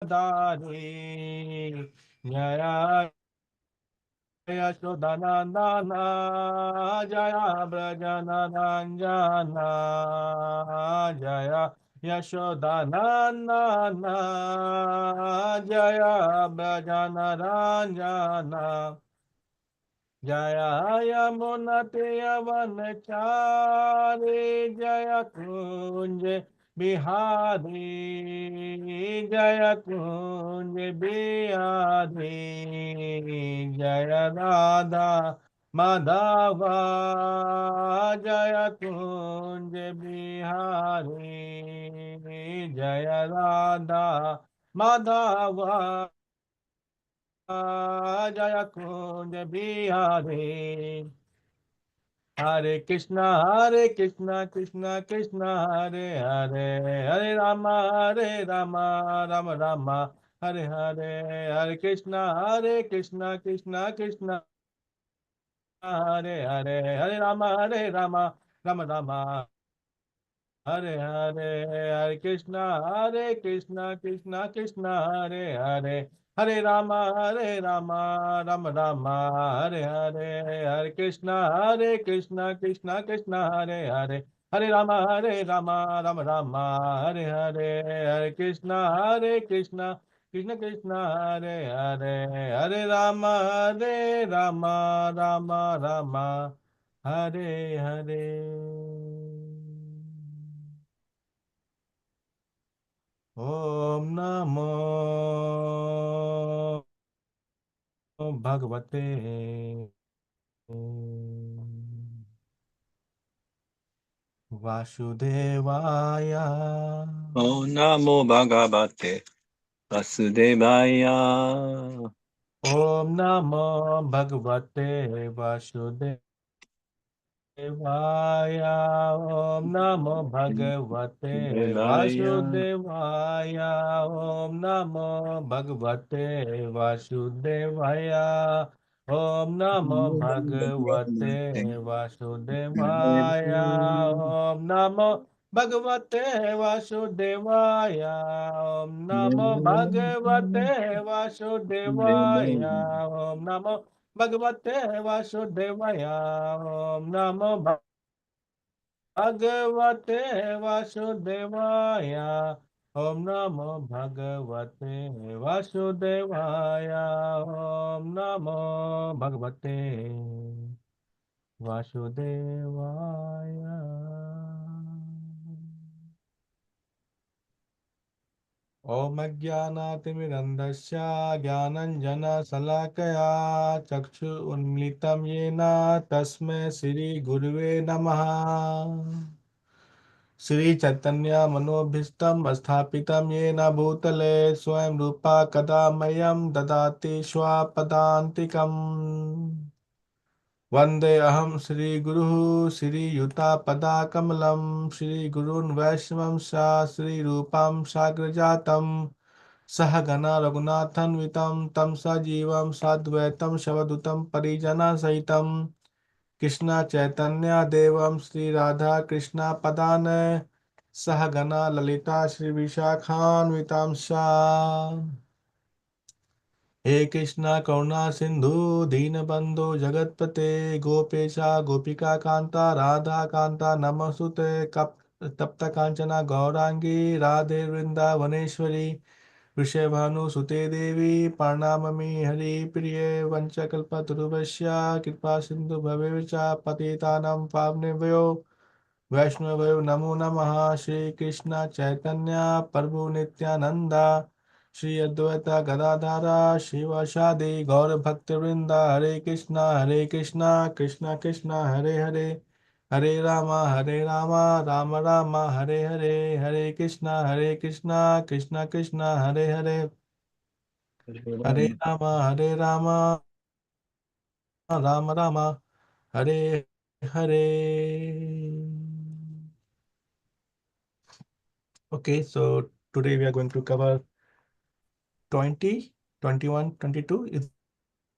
Radharani Jaya Yashodanandana Jaya Brajananjana Jaya Yashodanandana Jaya Brajananjana Jaya Yamunate Yavanachari Jaya Kunj Bihari Jaya Kunj Bihari Jaya Radha Madhava Jaya Kunj Bihari Jaya Radha Madhava Jaya Kunj Bihari Hare Krishna Krishna Krishna Hare Hare Hare Rama Rama Rama Hare Hare Hare Krishna Krishna Krishna Hare Hare Hare Rama Rama Rama Hare Hare Hare Krishna Krishna Krishna Hare Hare Hare Rama Rama Rama Hare Hare Hare Krishna Krishna Krishna Hare Hare Hare Rama Rama Rama Hare Hare Hare Krishna Krishna Krishna Hare Hare Hare Rama Rama Rama Hare Hare Om Namo Bhagavate Vasudevaya Om Namo Bhagavate Vasudevaya. Om Namo Bhagavate Vasudevaya Om Namo Bhagavate Vasudevaya. Vasudevaya Om Namo Bhagavate Vasudevaya Om Namo Bhagavate Vasudevaya Om Namo Bhagavate Vasudevaya Om Namo Bhagavate Vasudevaya Om Namo Bhagavate Vasudevaya Om Namo Bhagavate Vasudevaya Om Namo Bhagavate Vasudevaya Om Namo Bhagavate Vasudevaya Om Ajnanaatimirandasya Jnananjana Salakaya Chakshu Unmilitam Yena Tasme Shri Guruve Namaha Shri Chaitanya Manobhistam Asthapitam Yena Bhutale Swayam Rupa Kadamayam Dadati Swapadantikam Vande Aham Shri Guru Shri Yuta Pada Kamalam Shri Gurun Vaishnavam Sha Shri Rupam Sagrajatam Sahagana Raghunathanvitam Tam Sajivam Sadvaitam Shavadutam Parijana Sahitam Krishna Chaitanya Devam Sri Radha Krishna Padane Sahagana Lalita Shri Vishakhanvitam Sha He Krishna Karuna Sindhu Deenabandhu Jagatpate Gopesha Gopika Kanta Radha Kanta Namasute Tapta Kanchana Gaurangi Radhe Vrindavaneshwari Vrishabhanu सुते देवी प्रणमामि हरिप्रिये वंशकल्पतरुभ्यश्च कृपा सिन्धु भवेच्च पतितानां पावनेभ्यो वैष्णवेभ्यो नमो नमः श्री कृष्ण चैतन्य प्रभु नित्यानंद श्री अद्वैत गदाधर शिवशादि गौर भक्तवृंद हरे Krishna Krishna Krishna Hare Hare Hare Ram Ram Ram Hare Hare Hare Krishna Krishna Krishna Hare Hare Hare Ram Ram Ram Hare Hare Okay, so today we are going to cover 20, 21, 22. Is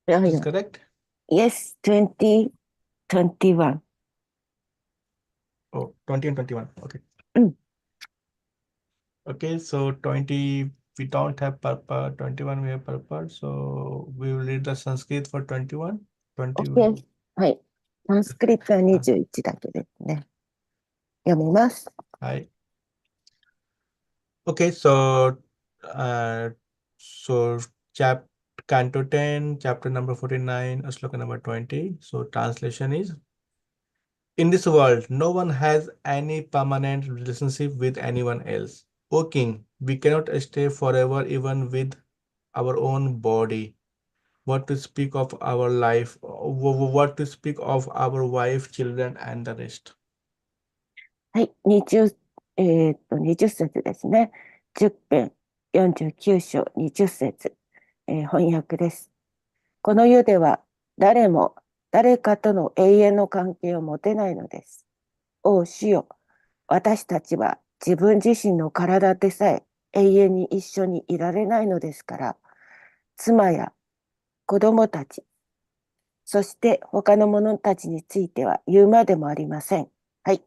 this correct? Yes, 20, 21. Oh, 20 and 21. Okay. Mm. Okay, so 20, we don't have purpose. 21 we have purpose. So we will read the Sanskrit for 21. 20 will OK。はい。サンスクリットは21だけですね。読みます。Hi. Okay, so uh, so chap Canto 10, chapter number 49, sloka number 20. So translation is: In this world, no one has any permanent relationship with anyone else. O king, we cannot stay forever even with our own body. What to speak of our life, what to speak of our wife, children, and the rest. はい。20節ですね。10編49章20節、翻訳です。この世では誰も誰かとの永遠の関係を持てないのです。お主よ、私たちは自分自身の体でさえ永遠に一緒にいられないのですから、妻や子供たち、そして他の者たちについては言うまでもありません。はい。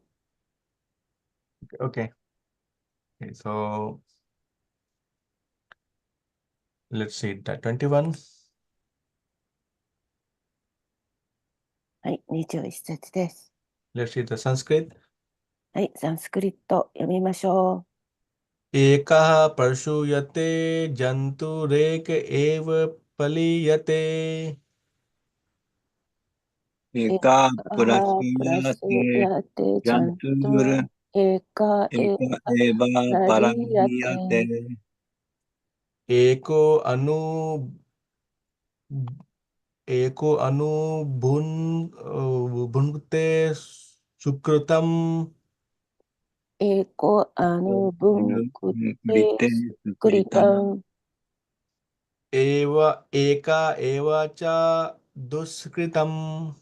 Okay. Okay, so let's see that 21. はい、21節です。Let's see the Sanskrit. はい、サンスクリット読みましょ एकः परशुयते जन्तुरेक एव पलीयते. う。エエカプラスカプラスヤテヤテジジャンャントゥールトエカエエカエバラパラリヤリアテテएको अनु एको अनुभुन भुनक्ते सुकृतम. エコアヌブンクテリテススクリクリタンタンएव एका एव च दुष्कृतम.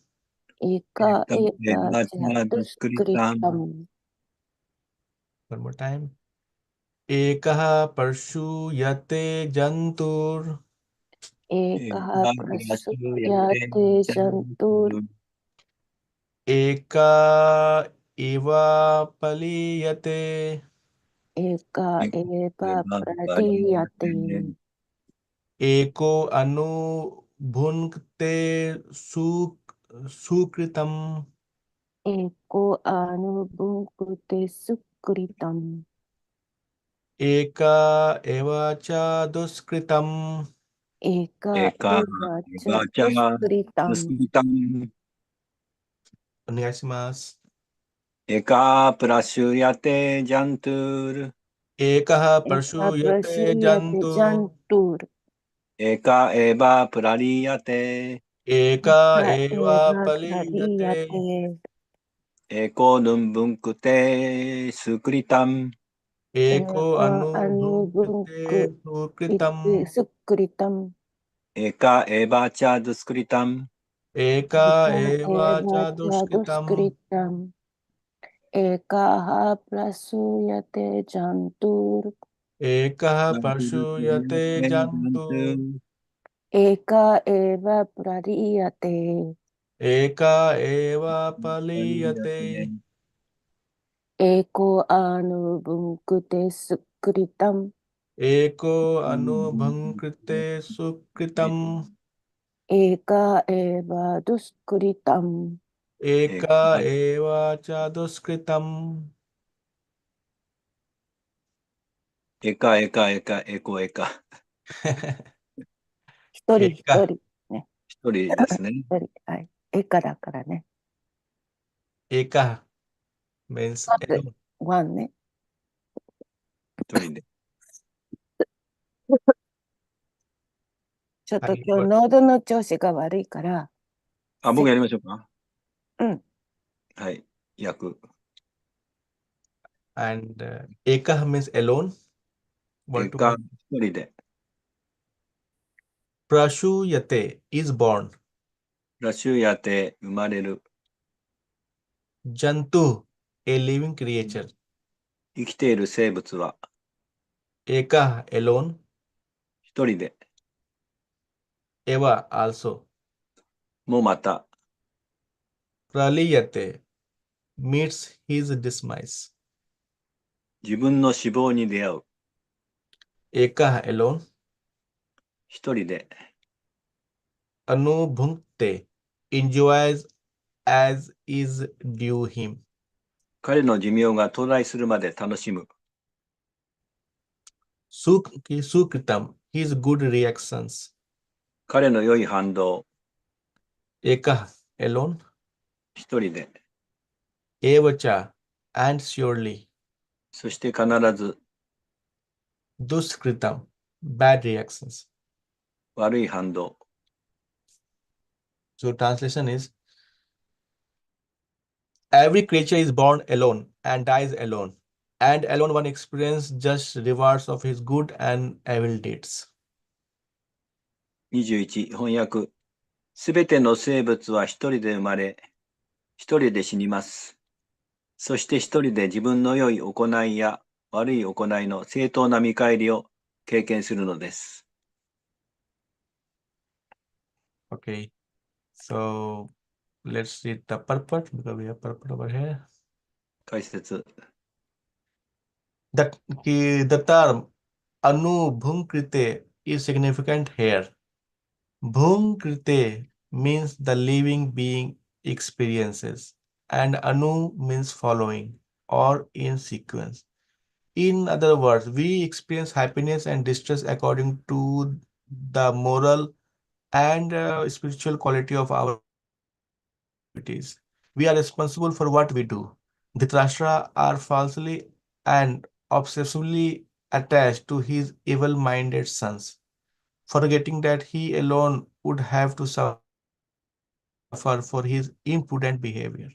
エエカカエエババチャチャドドスクリスクリタンタン One more time. एकः परशुयते जन्तुर् エエカプラカプラススヤヤテテジャジャンントル एका इव पलीयते. エカエカエエバプバラデパリアィヤテテ एको अनु भुनक्ते सुकृतम. エコアヌブンクテスクリタン एका एव च दुष्कृतम. エカエカエバエチャバチャドスクリタドスクンリタンお願いします。エカプラシュヤテジャントゥール एकः エカプラシ परशुयते ヤテジャ जन्तु. ントルエカエバプラリヤテ एका エ एव バプラディヤ पलीयते. テエコヌンブンクテスクリタン एको अनु アヌブン भुनक्ते クイ सुकृतम. テスクリタンエカエバチャドスクリタン एका エカ एव エ च バチャドス दुष्कृतम. クリタンエカハプラスヤテジャントル एकः परशुयते जन्तु. エカエバプラディヤテ एका एव पलीयते. エコアヌブンクテスクリタン एको अनु भुनक्ते सुकृतम. エカエバドスクリタン एका एव च दुष्कृतम. エカエカエカエコエカ一人一 एका 人ね。一人ですね。一人。はい。エカだからね。एका means まず alone. ワンね。一人で。ちょっとはい、今日喉の調子が悪いから、あ、僕やりましょうか。うん。はい。役。 and eka means alone. エ One to カ one. 一人で。Prashuyate is born. ラシュヤテ生まれる。 Jantu, a living creature. 生きている生物は Eka alone. 一人で。 Eva also. もまた。 Praliyate meets his demise. 自分の死亡に出会う。Ekah alone. 一人で。 Anubhunkte enjoys as is due him. 彼の寿命が到来するまで楽しむ。 Sukritam, his good reactions. 彼の良い反動。 Ekah alone. 一人で。 Evacha and surely. そして必ず Duskritam, bad reactions. 悪い反動。 So translation is every creature is born alone and dies alone, and alone one experiences just rewards of his good and evil deeds. 21翻訳。すべての生物は一人で生まれ、一人で死にます。そして一人で自分の良い行いや悪い行いの正当な見返りを経験するのです。Okay, so let's read the purport because we have purport over here. 解説。 The term Anubhunkrite is significant here. Bhunkrite means the living being experiences, and Anu means following or in sequence. In other words, we experience happiness and distress according to the moral and spiritual quality of our activities. We are responsible for what we do. Dhritarashtra are falsely and obsessively attached to his evil-minded sons, forgetting that he alone would have to suffer for his imprudent behavior.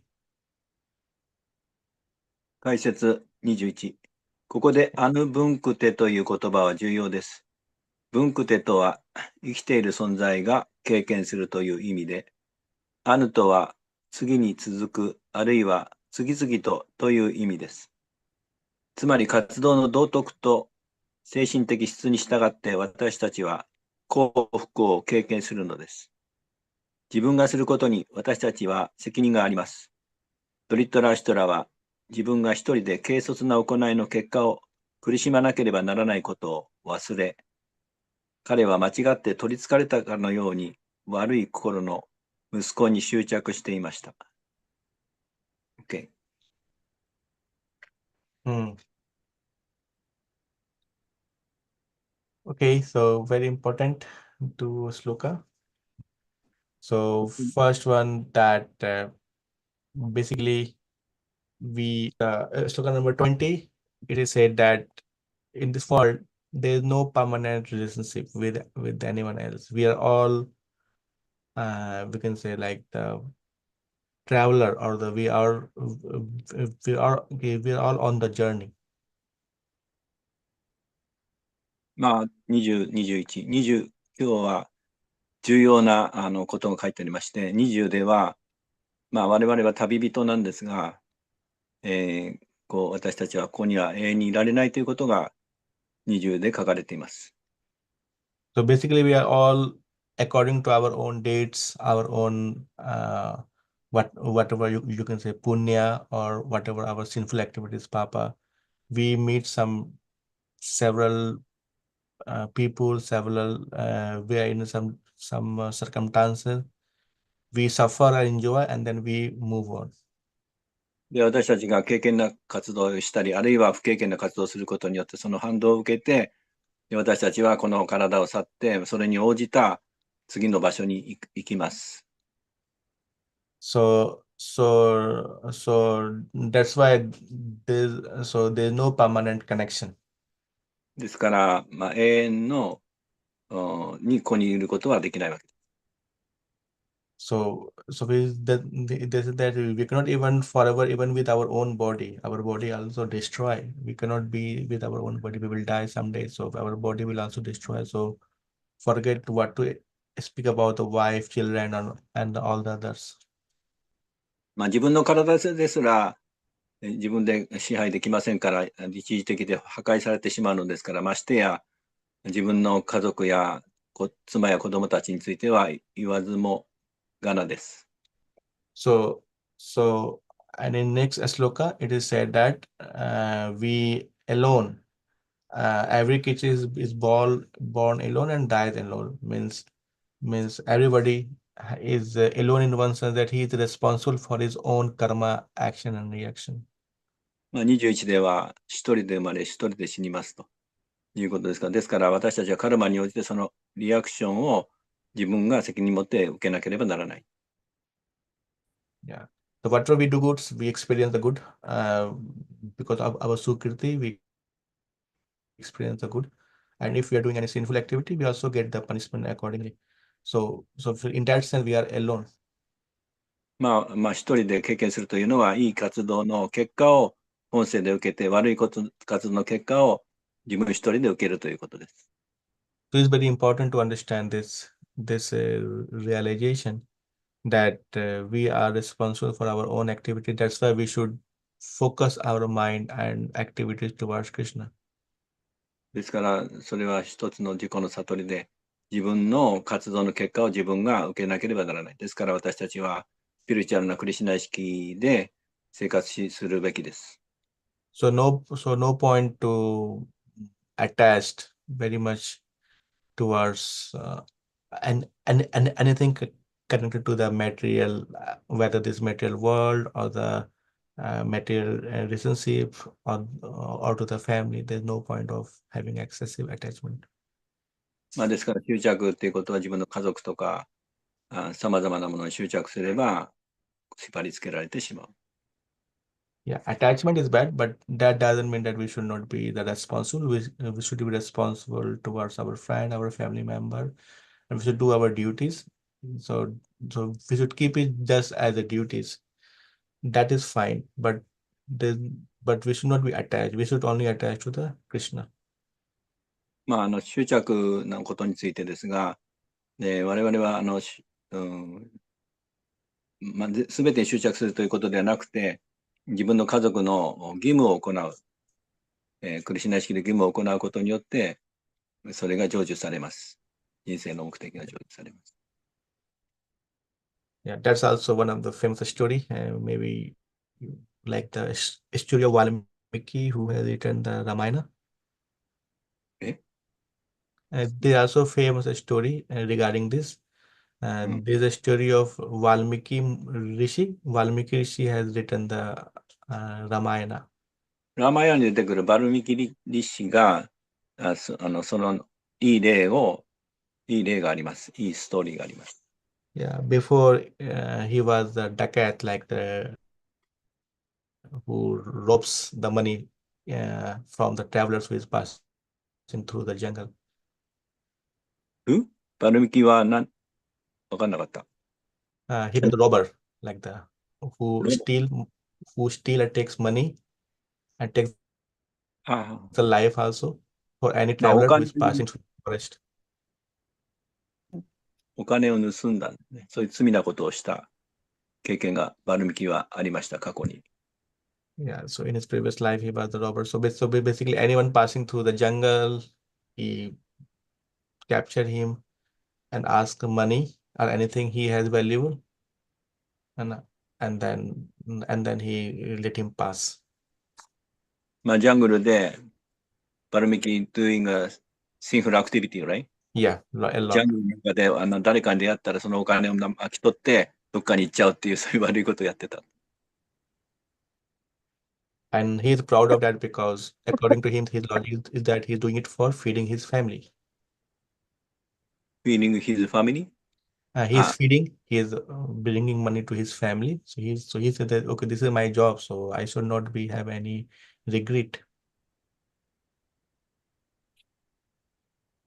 解説21。ここでアヌブンクテという言葉は重要です。ブンクテとは生きている存在が経験するという意味で、アヌとは次に続く、あるいは次々という意味です。つまり活動の道徳と精神的質に従って私たちは幸福を経験するのです。自分がすることに私たちは責任があります。ドリットラーシュトラは自分が一人で軽率な行いの結果を苦しまなければならないことを忘れ、彼は間違って取りつかれたかのように悪い心の息子に執着していました。Okay. Okay, so very important to sloka. So first one that basically we sloka number 20, it is said that in this world there is no permanent relationship with anyone else. We are all we can say like the traveler or the we are all on the journey. まあ、20、21、20、今日は重要なことが書いてありまして、20では、まあ、我々は旅人なんですが、こう私たちはここには永遠にいられないということが20で書かれています。So basically we are all according to our own dates, our own whatever you can say punya or whatever our sinful activities, Papa. We meet several people, several we are in some circumstances. We suffer and enjoy, and then we move on. で、私たちが経験な活動をしたり、あるいは不経験な活動をすることによって、その反動を受けて、で私たちはこの体を去って、それに応じた次の場所に行きます。So that's why there's no permanent connection. ですから、まあ、永遠のにここにいることはできないわけです。So that we cannot even forever, even with our own body. Our body also destroy. We cannot be with our own body. We will die someday. So our body will also destroy. So forget what to speak about the wife, children, and all the others. まあ、自分の体ですら自分で支配できませんから、一時的で破壊されてしまうのですから、ましてや自分の家族や妻や子供たちについては言わずもがなです。So and in next sloka, it is said that we alone every kid is born alone and dies alone. Means everybody is alone in one sense that he is responsible for his own karma, action and reaction. 21では、一人で生まれ、一人で死にますということですから、ですから私たちはカルマに応じてそのリアクションを自分が責任持って受けなければならない。Yeah. So whatever we do good, we experience the good. Because of our sukriti, we experience the good. And if we are doing any sinful activity, we also get the punishment accordingly. So in that sense, we are alone. まあ一人で経験するというのは、いい活動の結果を本性で受けて、悪い活動の結果を自分一人で受けるということです。So it's very important to understand this realization that we are responsible for our own activity. That's why we should focus our mind and activities towards Krishna. ですから、それは一つの自己の悟りで、自分の活動の結果を自分が受けなければならない。ですから私たちは、スピリチュアルなクリシュナ意識で生活するべきです。So no point to attached very much towards anything connected to the material, whether this material world or the material relationship or to the family. There's no point of having excessive attachment. まあですから、執着っていうことは自分の家族とか、さまざまなものに執着すれば、縛り付けられてしまう。Yeah, attachment is bad, but that doesn't mean that we should not be the responsible. We should be responsible towards our friend, our family member, and we should do our duties. So we should keep it just as a duties. That is fine, but we should not be attached. We should only attach to the Krishna. まあ、執着のことについてですが、我々はすべてに執着するということではなくて、自分の家族の義務を行う、クリシュナ意識で義務を行うことによって、それが成就されます。人生の目的が成就されます。Yeah, that's also one of the famous story. Maybe like the story of Valmiki, who has written the Ramayana. え There's also famous story regarding this. There's a story of Valmiki Rishi. Valmiki Rishi has written the Ramayana. ラーマヤに出てくるバルミキリ氏が、そのいい例があります。いいストーリーがあります。Yeah, before he was the dacoit, like who robs the money from the travelers who is passing through the jungle. バルミキはわかんなかった。He was the robber, like who ロsteal and takes money and takes あ the life also for any まあ、traveler who is passing through the forest. お金を盗んだ、ね、そういう罪なことをした経験がバルミキはありました、過去に。Yeah, so in his previous life, he was the robber. So basically, anyone passing through the jungle, he captured him and asked money or anything he has valuable, and and then and then he let him pass. まあ、ジャングルでバルミキ doing a sinful activity, right? Yeah, a ジャ lot. ングルの中で誰かに出会ったらそのお金を巻き取ってどっかに行っちゃうっていうそういう悪いことをやってた。And he's proud of that because according to him, his logic is that he's doing it for feeding his family. Feeding his family? He's feeding, he's bringing money to his family. So he said that, okay, this is my job, so I should not have any regret.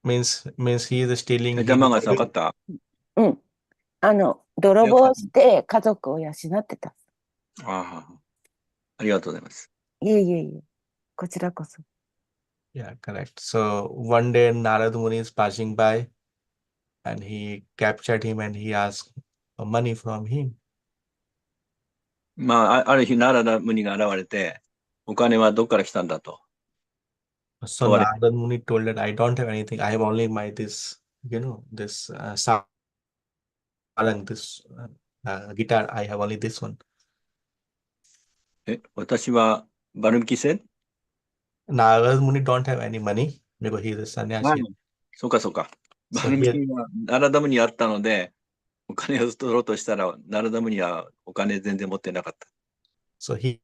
Means he is stealing. 玉川さん分かった？うん。泥棒して家族を養ってた。ありがとうございます。いえいえいえ。こちらこそ。Yeah, correct. So one day Narad Muni is passing by and he captured him and he asked for money from him. まあ、ある日、ナラダムニが現れて、お金はどっから来たんだと。So Narad Muni told that I don't have anything. I have only this sarang, this guitar. I have only this one. 私はバルミキセ Narad Muni don't have any money because he is a は sannyasi. い。そうかそうか。バ So ルミ he キはナラダムにあったので、お金を取ろうとしたら、ナラダムにはお金全然持ってなかった。 so he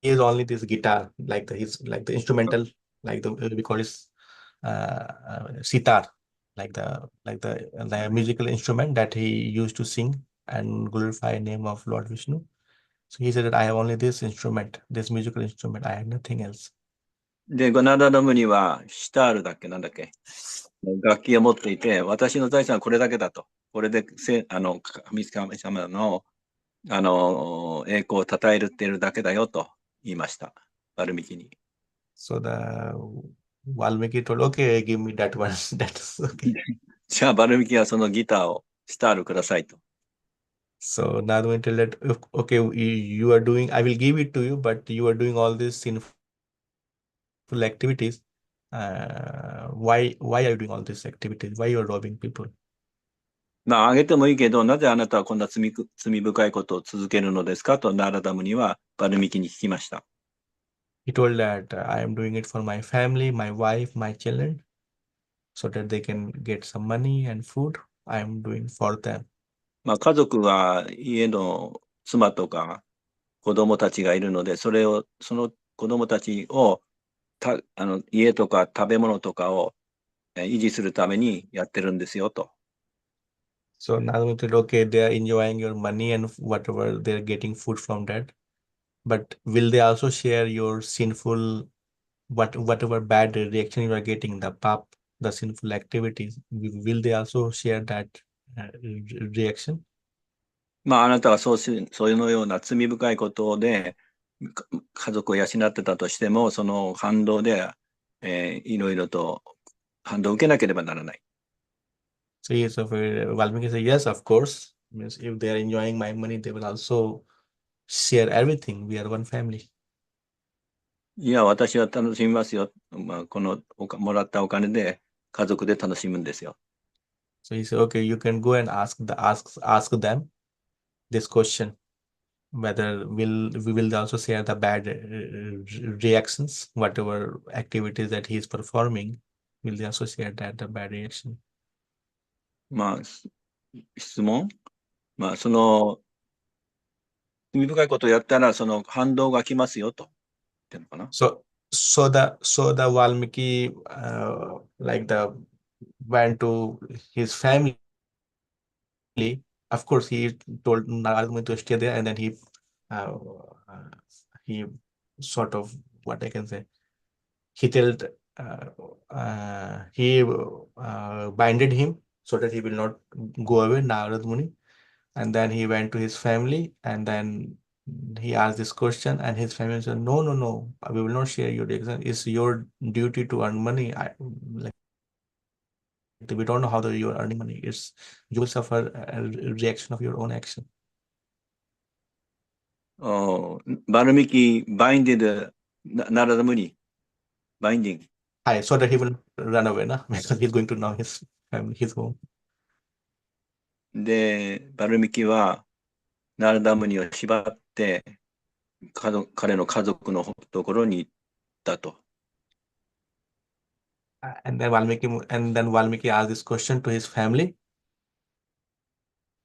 is only this guitar, like the instrumental, like the we call it sitar, like the musical instrument that he used to sing and glorify name of Lord Vishnu. So he said that I have only this instrument, this musical instrument. I have nothing else. で、ナラダムにはシタールだっけなんだっけ楽器を持っていて、私の財産はこれだけだと。これで神様の栄光を称えるっているだけだよと言いました。バルミキに。 So the Valmiki told, okay, give me that one. That's okay. じゃあバルミキはそのギターをシタールくださいと。 So Nadwin told that, okay, you are doing, I will give it to you, but you are doing all these sinful activities. Why are you doing all these activities? Why you are robbing people? まあ、あげてもいいけど、なぜあなたはこんな罪深いことを続けるのですかとナラダムにはバルミキに聞きました。 He told that I am doing it for my family, my wife, my children, so that they can get some money and food. I am doing for them. まあ、家族は家の妻とか子供たちがいるので、その子供たちを家とか食べ物とかを維持するためにやってるんですよと。 So Nadwin said, okay, they are enjoying your money and whatever they're getting food from that. But will they also share your sinful, whatever bad reaction you are getting, the pap, the sinful activities? Will they also share that reaction? まあ、あなたがそういうような罪深いことで家族を養ってたとしても、その反動で、いろいろと反動を受けなければならない。 So yes, of Valmiki said, yes, of course. Means if they are enjoying my money, they will also share everything. We are one family. いや、私は楽しみますよ。まあ、このもらったお金で家族で楽しむんですよ。 So he said, okay, you can go and ask them this question, whether will they also share the bad reactions, whatever activities that he is performing, will they also share that the bad reaction? まあ、質問、まあ、その罪深いことをやったら、その反動が来ますよと。っていうのかな。 So the Valmiki went to his family. Of course, he told Narad Muni to stay there, and then uh, he sort of, what I can say, he told he binded him so that he will not go away, Narad Muni. And then he went to his family, and then he asked this question, and his family said, no, no, no, we will not share your reaction. It's your duty to earn money. We don't know how you are earning money. You will suffer a reaction of your own action. バルミキ、バインディド、ナラダムニ、バインディング。 So that he will run away, na? Because he's going to know his family, his home. で、バルミキはナラダムニを縛って彼の家族のところに行ったと。And then Valmiki asked this question to his family,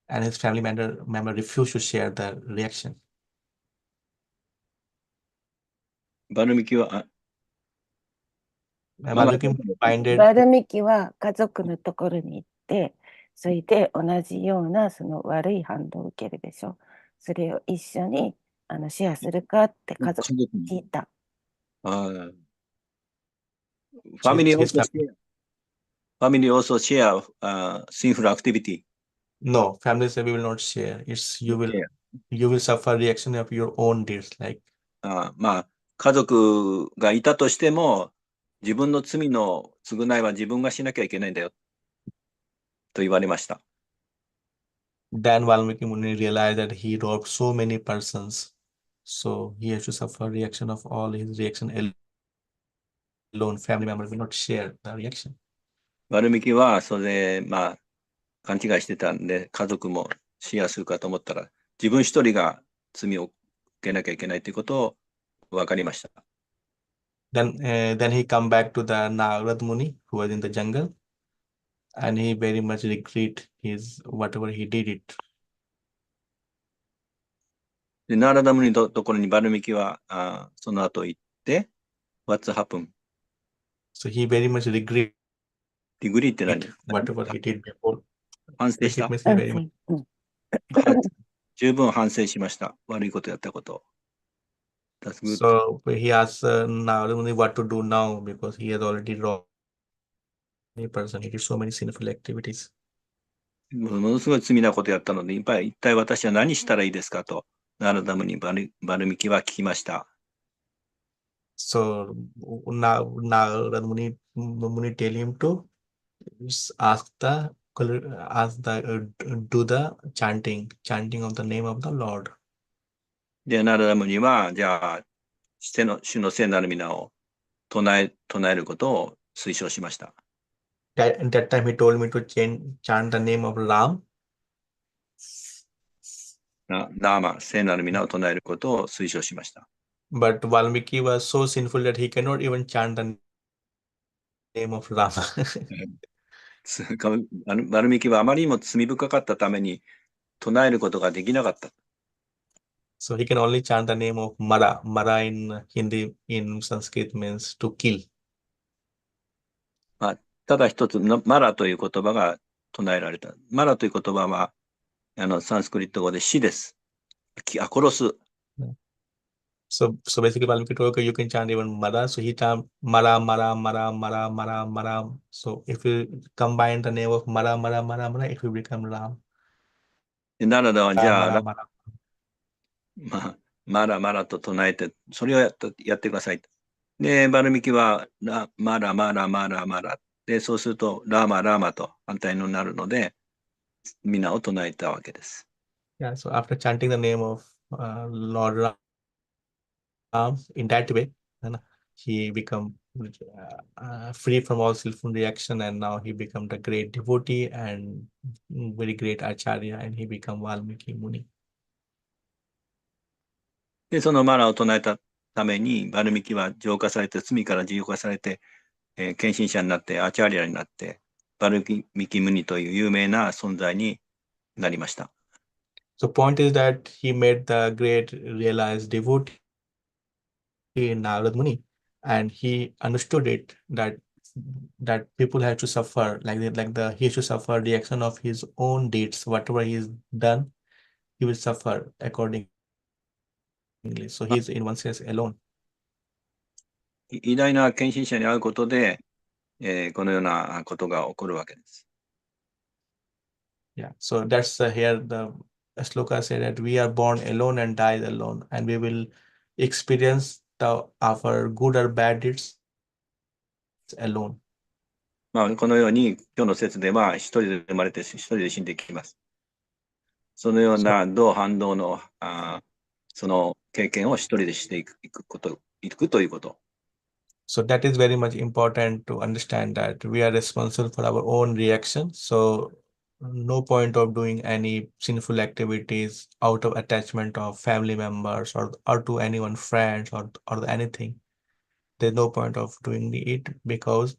and his family member refused to share the reaction. バルミキは、Valmiki binded. バルミキは家族のところに行って、それで同じようなその悪い反応を受けるでしょ。それを一緒にシェアするかって家族に聞いた。ファミリーalso share sinful activity. No, family say we will not share. It's you will suffer reaction of your own deeds. Like まあ、家族がいたとしても、自分の罪の償いは自分がしなきゃいけないんだよと言われました。then Valmiki Muni realized that he robbed so many persons, so he has to suffer reaction of all his reaction alone. Family members will not share the reaction. バルミキはそれで、まあ、勘違いしてたんで、家族もシェアするかと思ったら、自分一人が罪を受けなきゃいけないということを分かりました。Then he come back to the Narad Muni who was in the jungle, and he very much regret his whatever he did it. で、ナーラダムニのところにバルミキはその後行って、What's happened? So he very much regret リグリーって何 whatever he did before. 反省し It た means he 反 very 省。 much. うん。十分反省しました。悪いことやったこと。That's good. So he asks Narad Muni what to do now because he has already wronged a person. He did so many sinful activities. ものすごい罪なことやったので、一体私は何したらいいですかと、ナーラダムにバルミキは聞きました。 So now Narad Muni tell him to ask the do the chanting of the name of the Lord. で、ナーラダムには、じゃあ、主の聖なる皆を唱えることを推奨しました。At that time he told me to chant the name of Ram. ラーマ、聖なる皆を唱えることを推奨しました。 But Valmiki was so sinful that he cannot even chant the name of Ram. バルミキはあまりにも罪深かったために唱えることができなかった。 So he can only chant the name of Mara. Mara in Hindi, in Sanskrit means to kill. ただ一つのマラという言葉が唱えられた。マラという言葉はサンスクリット語で死です。殺す。So basically Valmiki told, okay, you can chant even Mara. So he chant Mara, Mara, Mara, Mara, Mara, Mara. So if you combine the name of Mara, Mara, Mara, Mara, it will become Ram. でナラダはじゃあ、 Mara, Mara. マラマラと唱えて、それをやってください。で、バルミキはマラマラマラマラ。で、そうするとラーマラーマと反対になるので、皆を唱えたわけです。 Yeah, so after chanting the name of Lord Ram in that way, he become free from all sinful reaction, and now he become the great devotee and very great acharya, and he become Valmiki Muni. で、そのマラを唱えたために、バルミキは浄化されて、罪から自由化されて、献身者になって、アチャーリアになって、バルミキムニという有名な存在になりました。 So point is that he made the great realized devotee in Narad Muni, and he understood it that people have to suffer he should suffer the action of his own deeds. Whatever he has done, he will suffer accordingly. So he is in one sense alone. 偉大な献身者に会うことで、このようなことが起こるわけです。 Yeah. So that's here the sloka said that we are born alone and die alone, and we will experience our good or bad deeds alone. このように、今日の説では、一人で生まれて、一人で死んでいきます。そのような同反動のその経験を一人でしていくということ。 So that is very much important to understand that we are responsible for our own reaction. So no point of doing any sinful activities out of attachment of family members or to anyone, friends or anything. There's no point of doing it because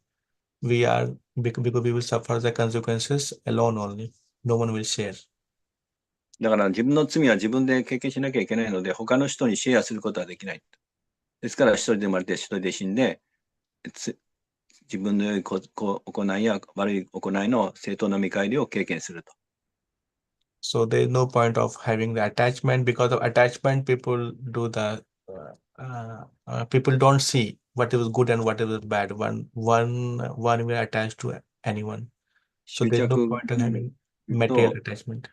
we will suffer the consequences alone only. No one will share. だから自分の罪は自分で経験しなきゃいけないので、他の人にシェアすることはできない。ですから、一人で生まれて一人で死んで、自分の良い行いや悪い行いの正当な見返りを経験すると。 So there's no point of having the attachment. Because of attachment, people people don't see what is good and what is bad. One will attach to anyone. So 執 there's no 着 point in having と material attachment.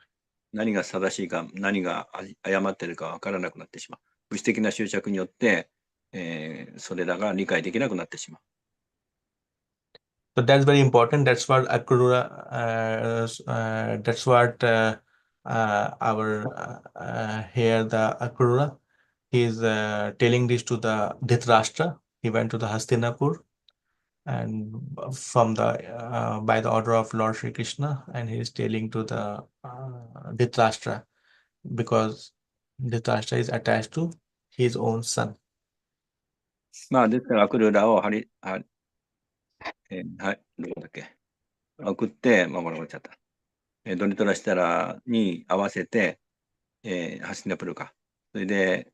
何が正しいか、何が誤っているか分からなくなってしまう。物質的な執着によって、それらが理解できなくなってしまう。 So that's very important. That's what Akrura, that's what our here the Akrura, he's telling this to the Dhritarashtra. He went to the Hastinapur and from the by the order of Lord Shri Krishna, and he is telling to the Dhritarashtra because Dhritarashtra is attached to his own son. まあ、ですから、アクルラをはい、どこだっけ。送って、まあ、ごめんなさい。ドリトラしたらに合わせて、ハシナプルか。それで、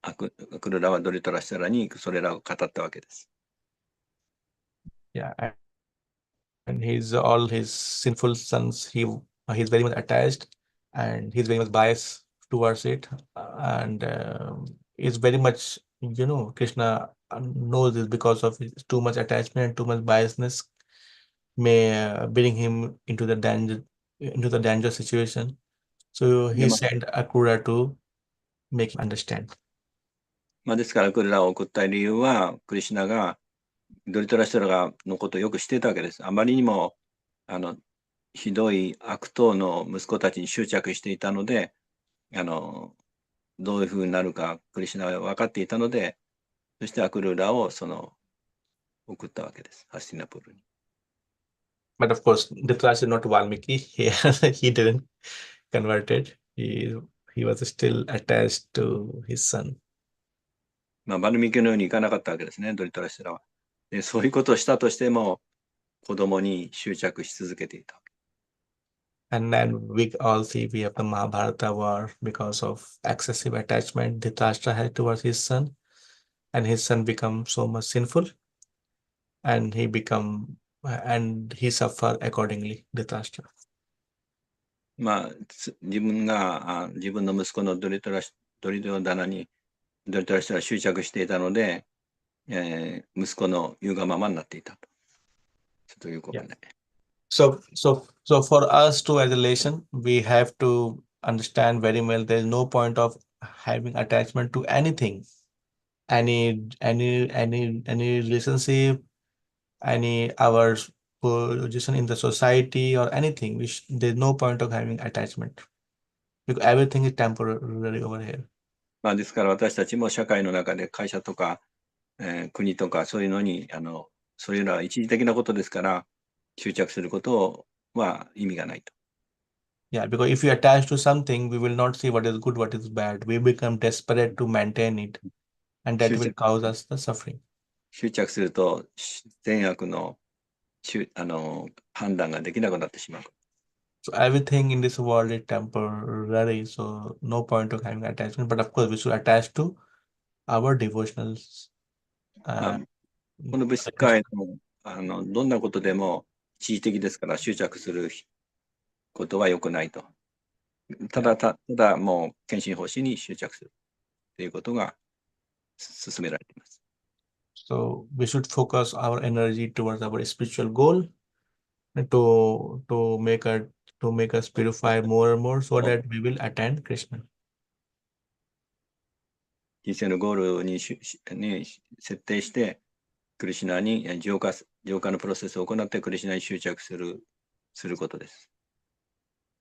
アクルラはドリトラしたらにそれらを語ったわけです。Yeah, and all his sinful sons, he's very much attached, and he's very much biased towards it, and is very much, Krishna knows this because of his too much attachment and too much biasness may bring him into the danger situation. So で、he sent Akura to make him understand. ですから、アクルラを送った理由は、クリシュナがドリトラシュラがのことをよく知っていたわけです。あまりにもあのひどい悪党の息子たちに執着していたので、どういうふうになるかクリシュナは分かっていたので、そしてアクルラを送ったわけです。ハスティナプルに。But of course, Dhritarashtra is not Valmiki. He didn't converted. He was still attached to his son. バルミキのようにいかなかったわけですね、ドリトラシュラは。で、そういうことをしたとしても、子供に執着し続けていた。And then we all see we have the Mahabharata war because of excessive attachment Dhritarashtra had towards his son, and his son become so much sinful, and he suffer accordingly, Dhritarashtra. 自分の息子のドリトダナにドリトラシュラは執着していたので、息子の言うがままになっていたということで。So for us too, as a relation, we have to understand very well. There is no point of having attachment to anything, any relationship, any our position in the society or anything. There's no point of having attachment because everything is temporary over here. ですから私たちも社会の中で会社とか、国とかそういうのにそういうのは一時的なことですから執着することは意味がないと。Yeah, because if we attach to something, we will not see what is good, what is bad. We become desperate to maintain it, and that will cause us the suffering. 執着すると善悪の判断ができなくなってしまう。So everything in this world is temporary, so no point of having attachment. But of course, we should attach to our devotionals. この物質界のどんなことでも一時的ですから執着することは良くないと。ただもう献身方針に執着するということが進められています。So we should focus our energy towards our spiritual goal to make us purify more and more so that we will attain Krishna. 人生のゴールに設定して、クリシュナに浄化のプロセスを行ってクリシュナに執着することです。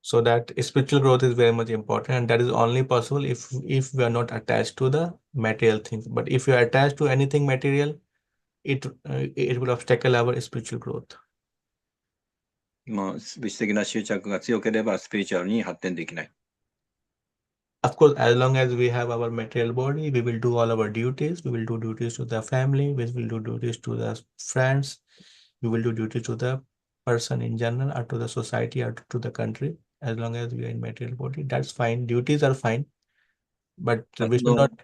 So that spiritual growth is very much important, and that is only possible if we are not attached to the material things. But if you are attached to anything material, it will obstacle our spiritual growth. 物質的な執着が強ければスピリチュアルに発展できない。Of course, as long as we have our material body, we will do all our duties. We will do duties to the family. We will do duties to the friends. We will do duties to the person in general, or to the society, or to the country. As long as we are in material body, that's fine. Duties are fine, but we should not っ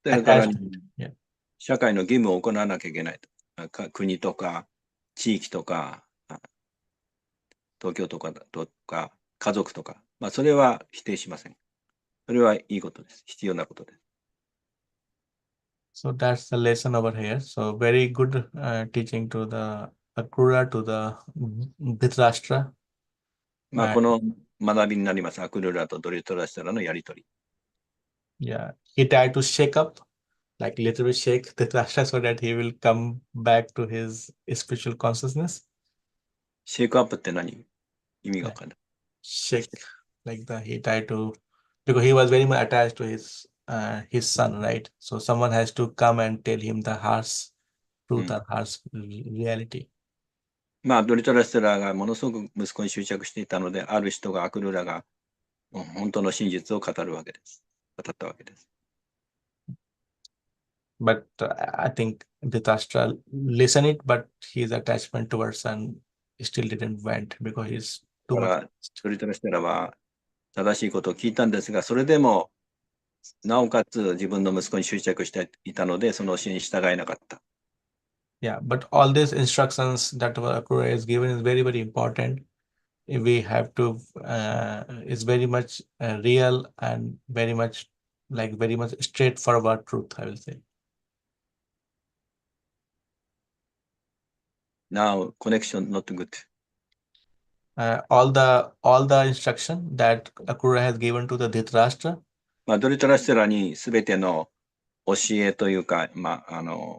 てるから attach to it. Yeah. 社会の義務を行わなきゃいけないと。国とか地域とか東京とか家族とか、それは否定しません。それはいいことです。必要なことです。So that's the lesson over here. So very good teaching to the Akrura, to the Dhritarashtra. この学びになります。アクルラとドリトラシタラのやりとり。Yeah, he tried to shake up, like literally shake Dhritarashtra so that he will come back to his spiritual consciousness. シェイクアップって何？意味がわかんない。Shake, like he tried to, because he was very much attached to his son, right? So someone has to come and tell him the harsh truth or harsh reality. ドリトラシタラがものすごく息子に執着していたので、ある人がアクルラが本当の真実を語ったわけです。But I think Dhritarashtra listened it, but his attachment towards son still didn't went because he's だ too か much. ら、ドリトラステラは正しいことを聞いたんですが、それでも、なおかつ自分の息子に執着していたので、その教えに従えなかった。Yeah, but all these instructions that Akrura is given is very, very important. We have to, it's very much real and very much straightforward truth, I will say. Now, connection not good. All the instruction that Akrura has given to the Dhritarashtra, まあ、ドリトラステラにすべての教えというか、い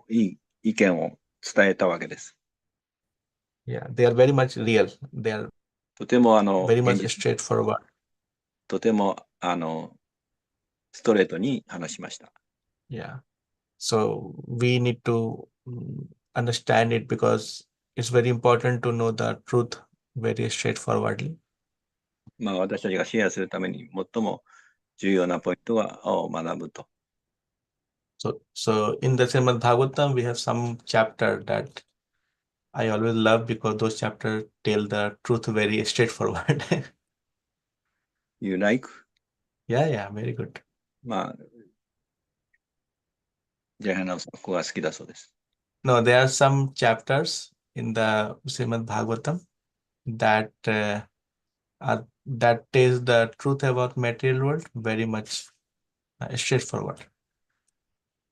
い意見を伝えたわけです。yeah, they are very much real. They are とても very 現 much 実、 straightforward. とてもストレートに話しました。Yeah. So we need to understand it because it's very important to know the truth very straightforwardly. まあ、私たちがシェアするために最も重要なポイントを学ぶと。So in the Srimad Bhagavatam, we have some chapter that I always love because those chapters tell the truth very straightforward. You like? Yeah, very good. まあ、ジャイハナムさん、ここが好きだそうです。No, there are some chapters in the Srimad Bhagavatam that that tells the truth about material world very much straightforward.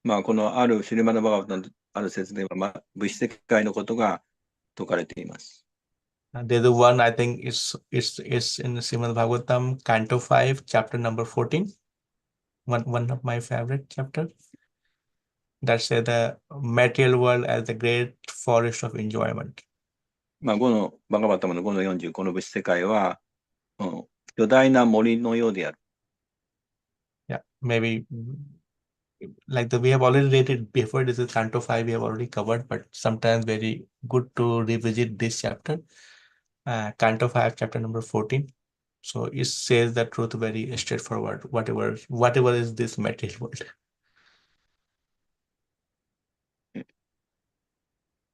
まあ、このあるシリマナバガバタのある説では、まあ、物質世界のことが説かれています。There's the one I think is in the Srimad Bhagavatam, Canto 5, chapter number 14. One of my favorite chapters. That says the material world as the great forest of enjoyment. まあ、5のバガバタムの5の40、この物質世界は、巨大な森のようである。Yeah, maybe like we have already rated before. This is Canto 5 we have already covered, but sometimes very good to revisit this chapter. Canto 5, chapter number 14. So it says the truth very straightforward. Whatever is this material world.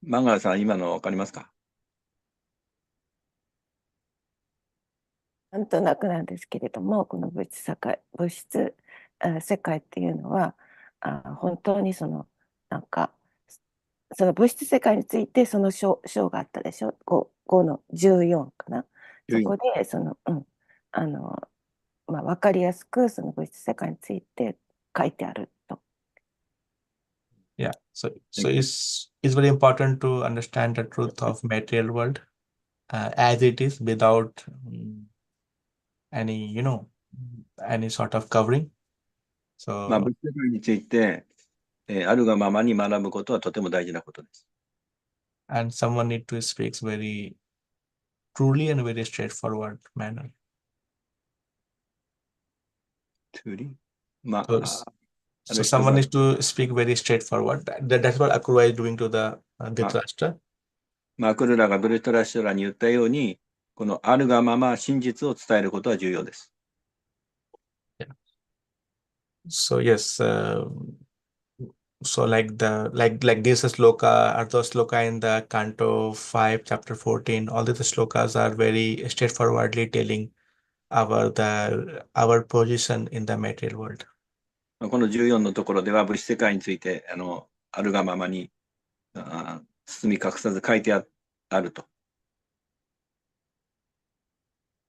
マンガラさん、今のわかりますか？なんとなくなんですけれども、この物質世界っていうのは、本当になんか、その物質世界についてその章があったでしょ。5の14かな。そこで分かりやすくその物質世界について書いてあると。Yeah, so it's very important to understand the truth of material world as it is without any sort of covering. まあ、 So 物質世界について、あるがままに学ぶことはとても大事なことです。and someone need to speak very truly and very straightforward manner. Truly? ま So, あ、so someone needs to speak very straightforward. That's what Akrura is doing to the Dhritarashtra. まあ、アクルラがドリトラシュラに言ったように、このあるがまま真実を伝えることは重要です。Yeah. So yes, so like this sloka are those sloka in the Canto 5, chapter 14. All these slokas are very straightforwardly telling our position in the material world. この14のところでは物質世界についてあるがままに包み隠さず書いてあると。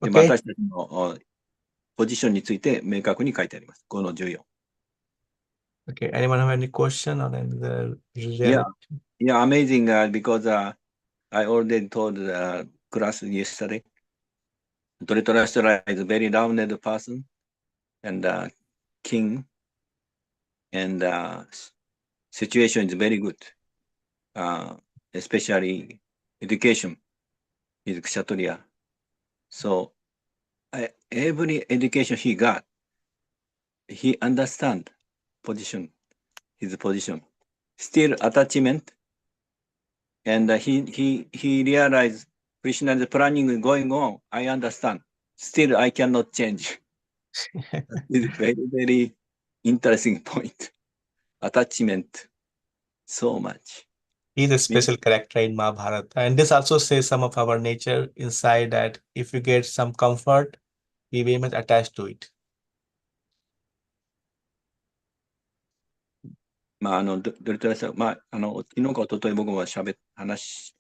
で、 Okay. 私たちのポジションについて明確に書いてあります。5の14。Okay. Anyone have any question or any Yeah, amazing because I already told the class yesterday. Dhritarashtra is a very rounded person and king, and situation is very good, especially education is Kshatriya. So every education he got, he understand his position. Still attachment, and he realized Krishna's planning is going on. I understand. Still, I cannot change. It's very, very interesting point. Attachment so much. He's a special character in Mahabharata. And this also says some of our nature inside that if you get some comfort, we very much attached to it. ドリトラステラ、昨日か一昨日僕も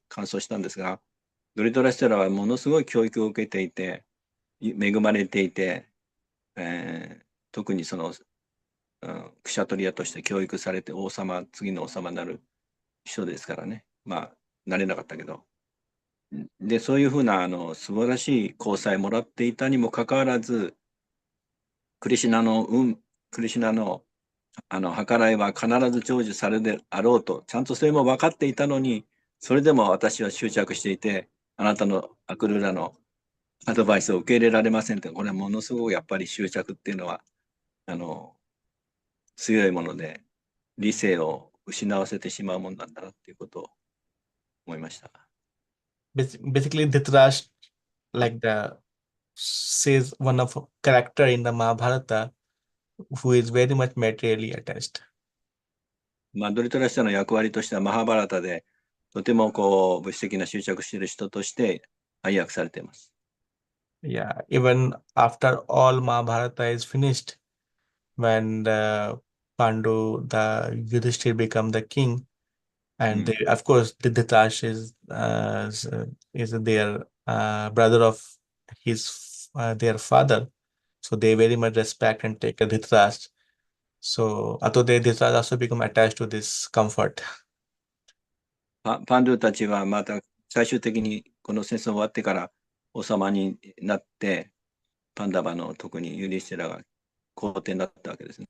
感想したんですが、ドリトラステラはものすごい教育を受けていて、恵まれていて、特にクシャトリアとして教育されて次の王様になる人ですからね。なれなかったけど。で、そういうふうな、素晴らしい交際もらっていたにもかかわらず、クリシュナの計らいは必ず成就されるであろうと、ちゃんとそれも分かっていたのに、それでも私は執着していて、あなたのアクルラのアドバイスを受け入れられませんって、これはものすごくやっぱり執着っていうのは、強いもので、理性を失わせてしまうものなんだなっていうことを思いました。Basically, Dhritarashtra, like the says one of character in the Mahabharata who is very much materially attached. ドリトラスタの役割としては、マハバラタでとても物質的な執着している人として配役されています。Yeah, even after all Mahabharata is finished, when the Pandu, the Yudhishthir become the king, and they, of course, the Dhritarashtra is their brother of his their father, so they very much respect and take a Dhritarashtra. So, Dhritarashtra also become attached to this comfort. パンドゥたちはまた最終的にこの戦争終わってから王様になって、パンダバの特にユリステラが皇帝になったわけですね。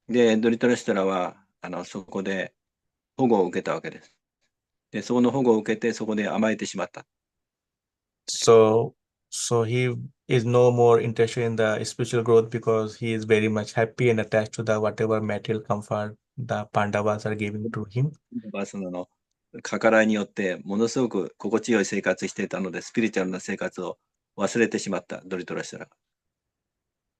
で、ドリトラステラはそこで保護を受けたわけです。で、そこの保護を受けてそこで甘えてしまった。So he is no more interested in the spiritual growth because he is very much happy and attached to the whatever material comfort the Pandavas are giving to him. その計らいによってものすごく心地よい生活していたので、スピリチュアルな生活を忘れてしまった、ドリトラステラ。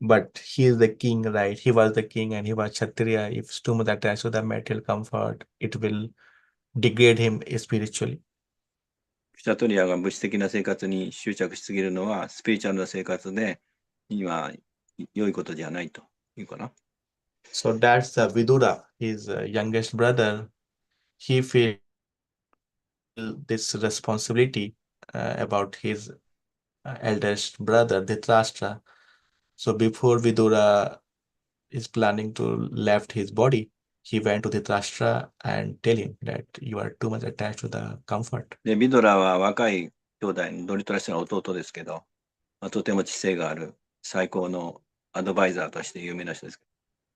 But he is the king, right? He was the king and he was Kshatriya. If it's too much attached to the material comfort, it will degrade him spiritually. クシャトリアが物質的な生活に執着しすぎるのは、スピリチュアルな生活で今良いことじゃないというかな。So that's Vidura, his youngest brother. He feel this responsibility about his eldest brother, Dhritarashtra. So before Vidura is planning to left his body, he went to Dhritarashtra and tell him that you are too much attached to the comfort. で、ビドラは若い兄弟のドリトラステラの弟ですけど、とても知性がある最高のアドバイザーとして有名な人です。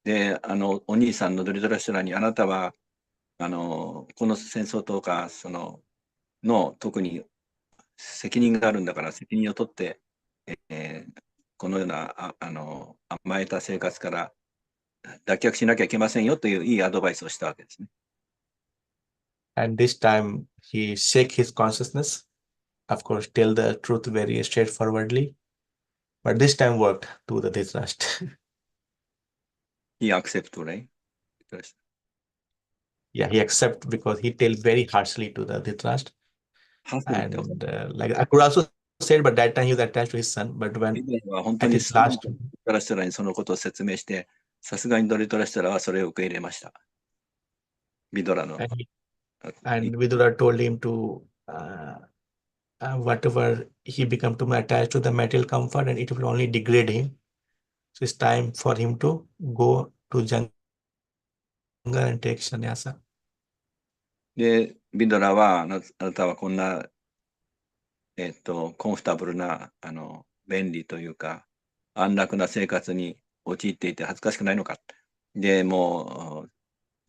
で、お兄さんのドリトラステラに、あなたはこの戦争とか特に責任があるんだから責任を取って、このような甘えた生活から脱却しなきゃいけませんよといういいアドバイスをしたわけですね。And this time he shake his consciousness, of course, tell the truth very straightforwardly, but this time worked to the Dhritarashtra. He accept, right? Yeah, he accept because he tell very harshly to the Dhritarashtra. ハスリって And like I could also said, but that time he was attached to his son. But ビ when ドラは本当 at に his すごく last, ドリトラステラにそのことを説明して、さすがにドリトラステラはそれを受け入れました。ビドラの。and Vidura told him to whatever he become too much attached to the material comfort, and it will only degrade him. So it's time for him to go to jungle and take sannyasa. で、ビドラはあなたはこんな、コンフタブルな、便利というか、安楽な生活に陥っていて恥ずかしくないのか。で、もう、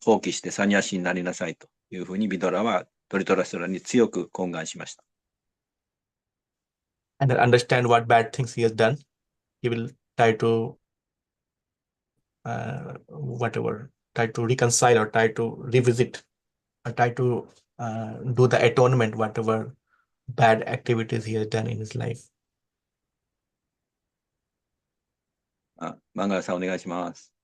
放棄してサニヤシになりなさいというふうにビドラはドリトラステラに強く懇願しました。And then understand what bad things he has done. He will try to try to reconcile or try to revisit or try to do the atonement, whatever bad activities he has done in his life. マンガラさんお願いします。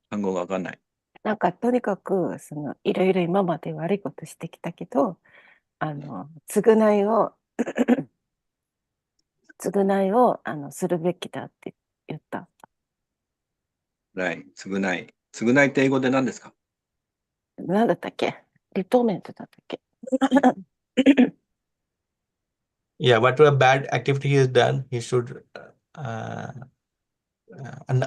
単語がわかんない。なんかとにかく、いろいろ今まで悪いことしてきたけど、償いを、償いを、するべきだって言った。はい。償い。償いって英語で何ですか？なんだったっけ？リトーメントだったっけ？Yeah, whatever bad activity he has done, he should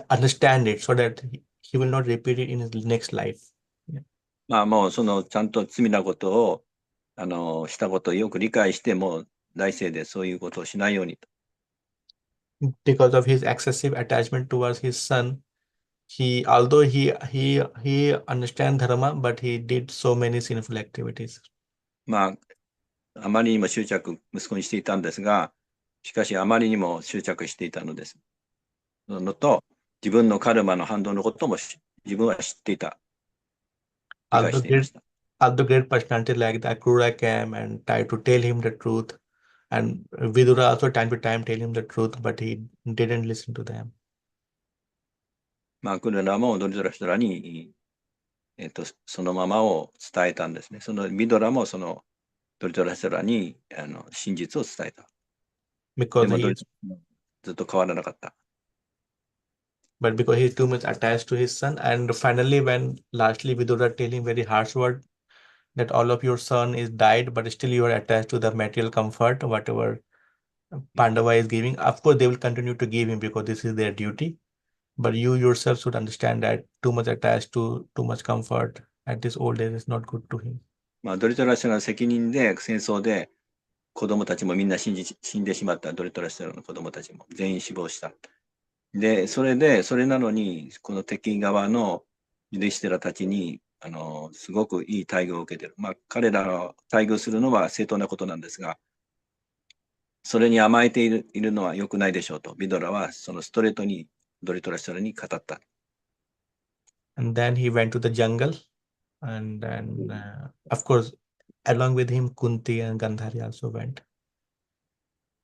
understand it so that he will not repeat it in his next life. Yeah. まあもうそのちゃんと罪なことを、したことをよく理解して、もう来世でそういうことをしないようにと。Because of his excessive attachment towards his son, although he understand dharma, but he did so many sinful activities. まあ、あまりにも執着、息子にしていたんですが、しかしあまりにも執着していたのです。のと、自分のカルマの反動のことも自分は知っていた。理解 Although していま great, した。although great personality like the Akrura came and tried to tell him the truth, and Vidura also time to time tell him the truth, but he didn't listen to them. まあ、クルラもドリトラシュトラに、そのままを伝えたんですね。そのミドラもそのドリトラシュトラに真実を伝えた。で Because も he ドリ is トラずっと変わらなかった。but because he's too much attached to his son, and finally when lastly Vidura tell him very harsh word that all of your son is died, but still you are attached to the material comfort, whatever Pandava is giving. Of course, they will continue to give him because this is their duty. But you yourself should understand that too much attached to too much comfort at this old age is not good to him. まあ、ドリトラシュトラの責任で戦争で子供たちもみんな死んでしまった。ドリトラシュトラの子供たちも全員死亡した。で、それなのに、この敵側のユデシテラたちに、すごくいい待遇を受けてる。まあ、彼らの待遇するのは正当なことなんですが、それに甘えているのは良くないでしょうと、ビドラはそのストレートにドリトラシュトラに語った。And then he went to the jungle, and then of course, along with him, Kunti and Gandhari also went.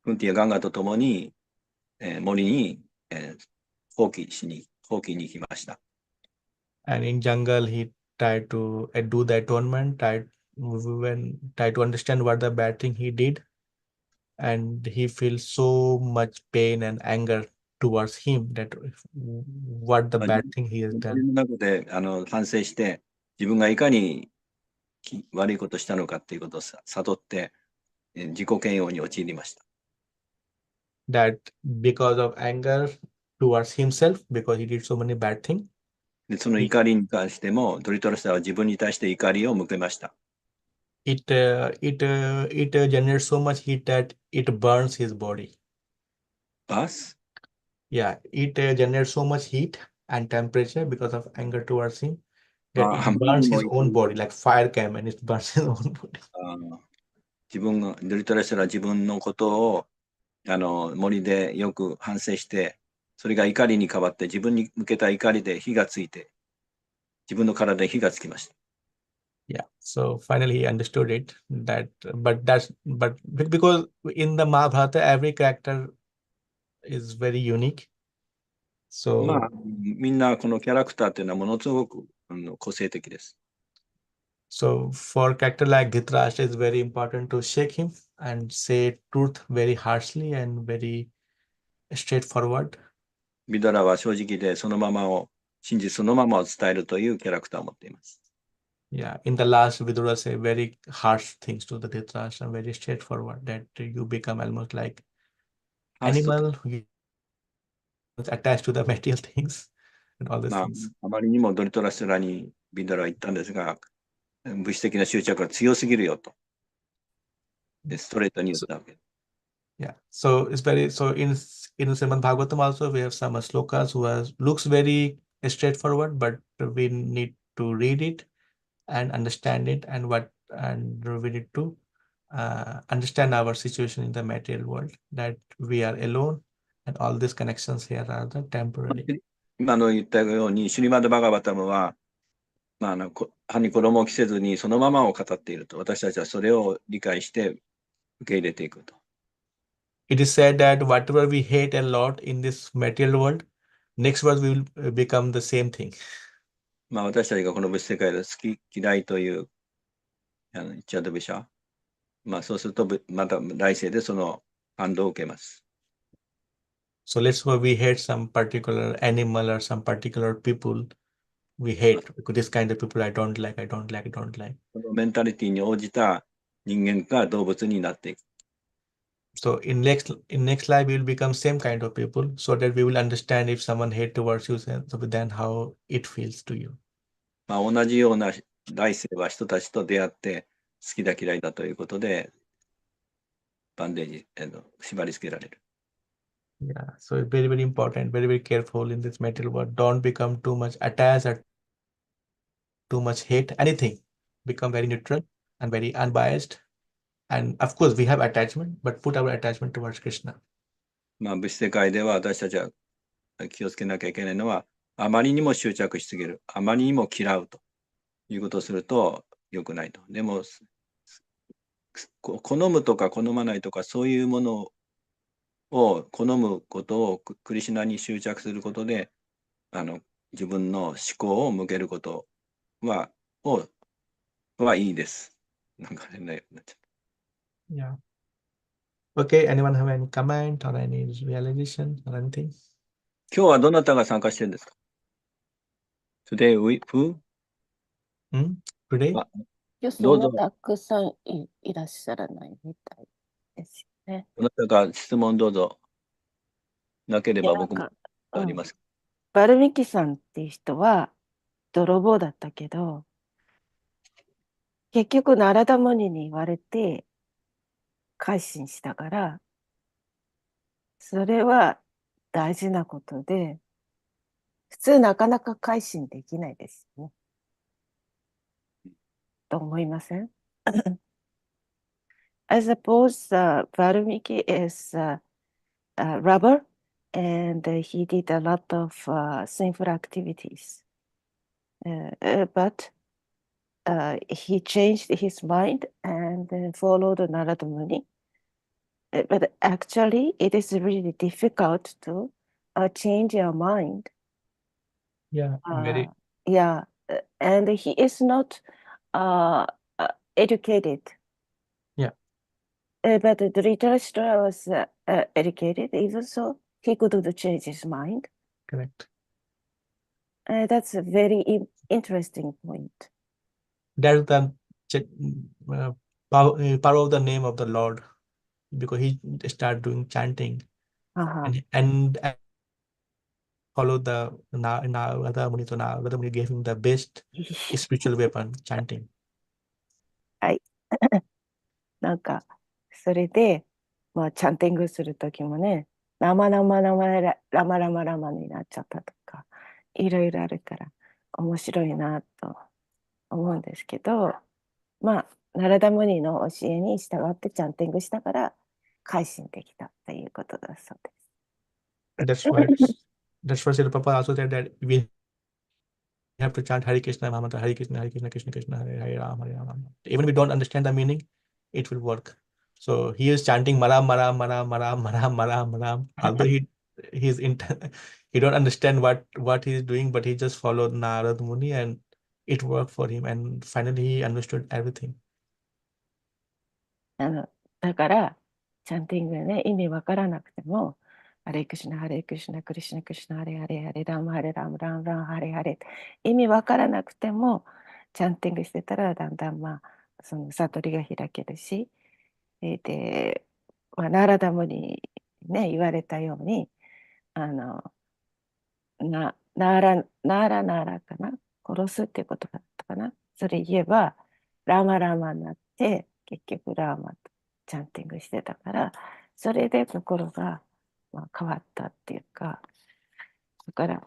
クンティやガンガと共に、森に、放棄に行きました。And in jungle, he tried to do the atonement, tried to understand what the bad thing he did, and he feels so much pain and anger towards him that what the まあ、bad thing he has 森 done. の中で反省して、自分がいかに悪いことをしたのかっていうことを悟って、自己嫌悪に陥りました。That because of anger towards himself, because he did so many bad things, で、その怒りに関しても、ドリトラスターは自分に対して怒りを向けました。it generates so much heat that it burns his body. バス Yeah, it generates so much heat and temperature because of anger towards him that あ it まりに burns も his own body, like fire came and it burns his own body. 自分が、ドリトラスターは自分のことを森でよく反省して、それが怒りに変わって、自分に向けた怒りで火がついて、自分の体に火がつきました。Yeah, so finally he understood it but because in the Mahabharata every character is very unique. ま So あ、みんなこのキャラクターっていうのはものすごく個性的です。So for character like Dhritarashtra, it's very important to shake him and say truth very harshly and very straightforward. ビドラは正直でそのままを、真実そのままを伝えるというキャラクターを持っています。Yeah, in the last Vidura say very harsh things to the Dhritarashtra, very straightforward, that you become almost like ファーストと animal, you attached to the material things and all these まあ、things. あまりにもドリトラスラにビドラは言ったんですが、物質的な執着が強すぎるよと。で、ストレートに言ったわけ。Yeah, so it's very so in Srimad Bhagavatam also we have some slokas who looks very straightforward, but we need to read it and understand it and we need to understand our situation in the material world, that we are alone and all these connections here are the temporary. 今の言ったように、シュリマド・バガバタムは、まあ、歯に衣を着せずにそのままを語っていると。私たちはそれを理解して受け入れていくと。It is said that whatever we hate a lot in this material world, next world we will become the same thing. まあ私たちがこの物質世界で好き嫌いという言っちゃうとべしゃ。まあそうするとまた来世でその反動を受けます。So let's suppose we hate some particular animal or some particular people. We hate because this kind of people I don't like, I don't like, I don't like. そのメンタリティに応じた人間が動物になっていく。So in next life we will become same kind of people so that we will understand if someone hate towards you, so then how it feels to you. まあ同じような来世は人たちと出会って好きだ嫌いだということでバンデージ、縛り付けられる。Yeah, so it's very, very important, very, very careful in this material world. Don't become too much attached or too much hate anything. Become very neutral and very unbiased. And of course, we have attachment, but put our attachment towards Krishna. まあ物質世界では私たちは気をつけなきゃいけないのは、あまりにも執着しすぎる、あまりにも嫌うということをすると良くないと。でも、好むとか好まないとか、そういうものを好むことをクリシュナに執着することで、自分の思考を向けることはいいです。なんか変なようになっちゃった。Yeah. Okay, anyone have any comment or any realization or anything? 今日はどなたが参加してるんですか ?Today who? Today? あ、今日そんなどうぞ、たくさんいらっしゃらないみたいですよね。どなたか質問どうぞ。なければ僕もあります。バルミキさんっていう人は泥棒だったけど、結局ナラダムニに言われて改心したから、それは大事なことで、普通なかなか改心できないですよね。と思いません？I suppose Valmiki is a robber and he did a lot of sinful activities. But he changed his mind and followed Narada Muni. But actually, it is really difficult to change your mind. Yeah, very. Yeah, and he is not educated. Yeah. But Dhritarashtra was educated, even so he couldn't change his mind. Correct. That's a very interesting point. That's the power of the name of the Lord, because he start doing chanting and follow the Narada Muni. So Narada Muni gave him the best spiritual weapon, chanting. はい。なんか、それで、まあ、チャンティングするときもね、ラマラマラマララマラマラマになっちゃったとか、いろいろあるから、面白いなと思うんですけど、まあ、ナラダムニの教えに従ってチャンティングしたから、改心できたっていうことだそうです。That's why Srila Prabhupada also said that we have to chant Hare Krishna, Mahamantra, Hare Krishna, Krishna Krishna, Hare Hare Ram, Hare Ram. Even if we don't understand the meaning, it will work. So he is chanting Maram, Maram, Maram, Maram, Maram, Maram, Maram. Although he's he don't understand what he is doing, but he just followed Narad Muni and it worked for him. And finally he understood everything. だから、チャンティングね、意味わからなくても、ハレクシナ、ハレクシナ、クリシナ、クリシナ、ハレハレ、ハレラム、ハレラム、ランラン、ハレハレ。意味わからなくても、チャンティングしてたら、だんだん、まあ、その悟りが開けるし、で、まあ、ナラダムにね、言われたように、あの、ナーラかな、殺すっていうことだったかな。それ言えば、ラマラマになって、結局ラーマとチャンティングしてたから、それで心が、まあ、変わったっていうか、だから、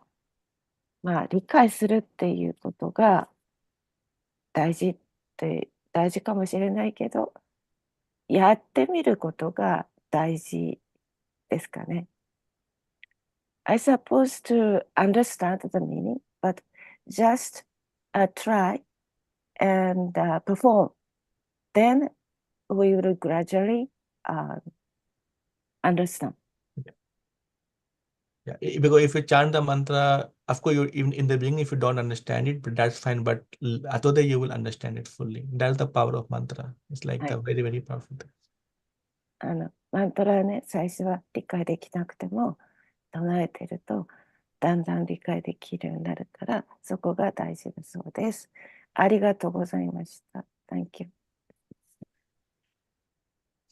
まあ、理解するっていうことが大事かもしれないけど、やってみることが大事ですかね。I suppose to understand the meaning, but just try and perform. Then we will gradually understand. Yeah, because if you chant the mantra of course, you even in the beginning, if you don't understand it, but that's fine. But after that, you will understand it fully. That's the power of mantra. It's like はい。 the very, very powerful thing. マントラはね、最初は理解できなくても、唱えてると、だんだん理解できるようになるから、そこが大事だそうです。ありがとうございました。Thank you。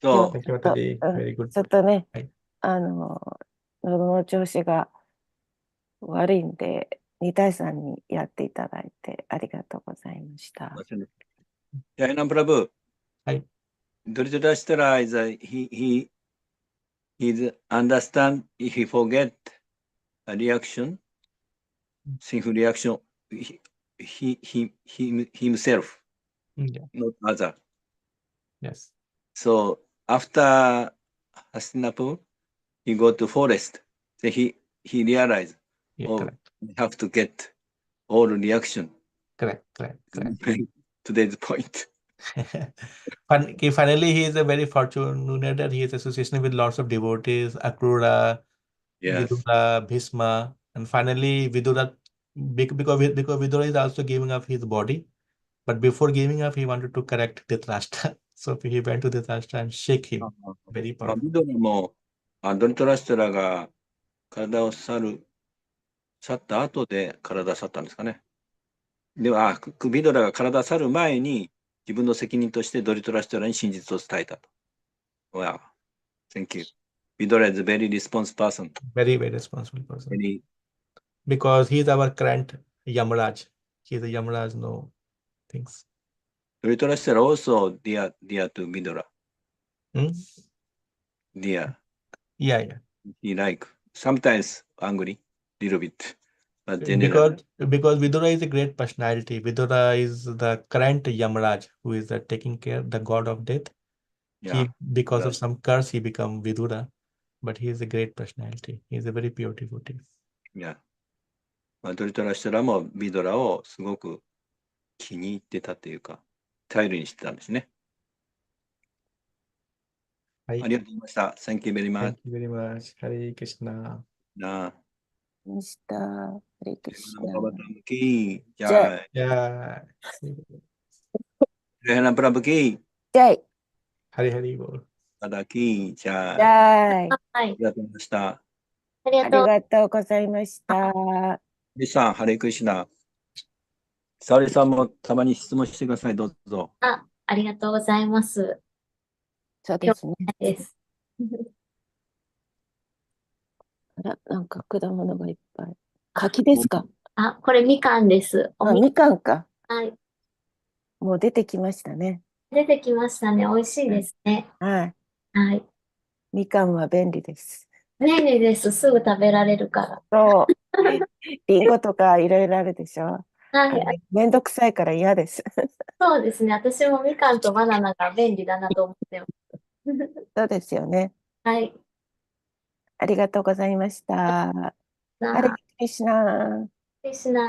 今日 So, Thank you, ちょっと、Mataji. Very good. ちょっとね、はい。喉の調子が悪いんで、2対3にやっていただいてありがとうございました。Jaiharinam Prabhu, はい。Dhritarashtra is he's understand if he forget a reaction, sinful reaction, himself, Yeah. not other. Yes. So after Hastinapur, he go to forest. Then he realized, Yeah. oh, Correct. we have to get all reaction. Correct. Correct. Today's point. Finally, he is a very fortunate that he is association with lots of devotees, Akrura, Yes. Vidura, Bhisma, and finally Vidura, because Vidura is also giving up his body, but before giving up, he wanted to correct Dhritarashtra. So he went to Dhritarashtra and shake him. Very まあ、 powerful. ミドラも、ドリトラステラが体を去った後で体去ったんですかね。では、ミドラが体去る前に自分の責任としてドリトラステラに真実を伝えたと。Wow, thank you. ミドラ is a very responsible person. Very, very responsible person. Very, Because he is our current Yamaraj. He is a Yamaraj, no things. ドリトラステラ also dear to ミドラ。Hmm? Dear. Yeah. He like sometimes angry, little bit, but generally. Because Vidura is a great personality. Vidura is the current Yamaraj, who is taking care, the god of death. Yeah. Because of some curse, he become Vidura, but he is a great personality. He is a very pure devotee. Yeah. まあ、ドリトラステラもミドラをすごく気に入ってたというか、頼りにしてたんですね。はい。ありがとうございました。Thank you very much. Thank you very much. Hare Krishna. なあ。ました。ハレクリシナ。ババタムキー、じじゃあゃあ、Yeah. レヘナプラブキー、ジャイ。 Hari Hari Bol. バダキー、じゃジあ、ャイ。あはい。りがとうございました。ありあがとう。りがとうございました。リさん、ハレクリシナ。沙織さんもたまに質問してください、どうぞ。ありがとうございます。そうですね。です。あら、なんか果物がいっぱい。柿ですか？これみかんです。みかんか。はい。もう出てきましたね。出てきましたね。美味しいですね。はい。はい。みかんは便利です。便利です。すぐ食べられるかそう。りんごとかいろいろあるでしょ。ら。はい。めんどくさいから嫌です。そうですね。私もみかんとバナナが便利だなと思ってます。そうですよね。はい。ありがとうございました。ハレクリシナ。クリシナー。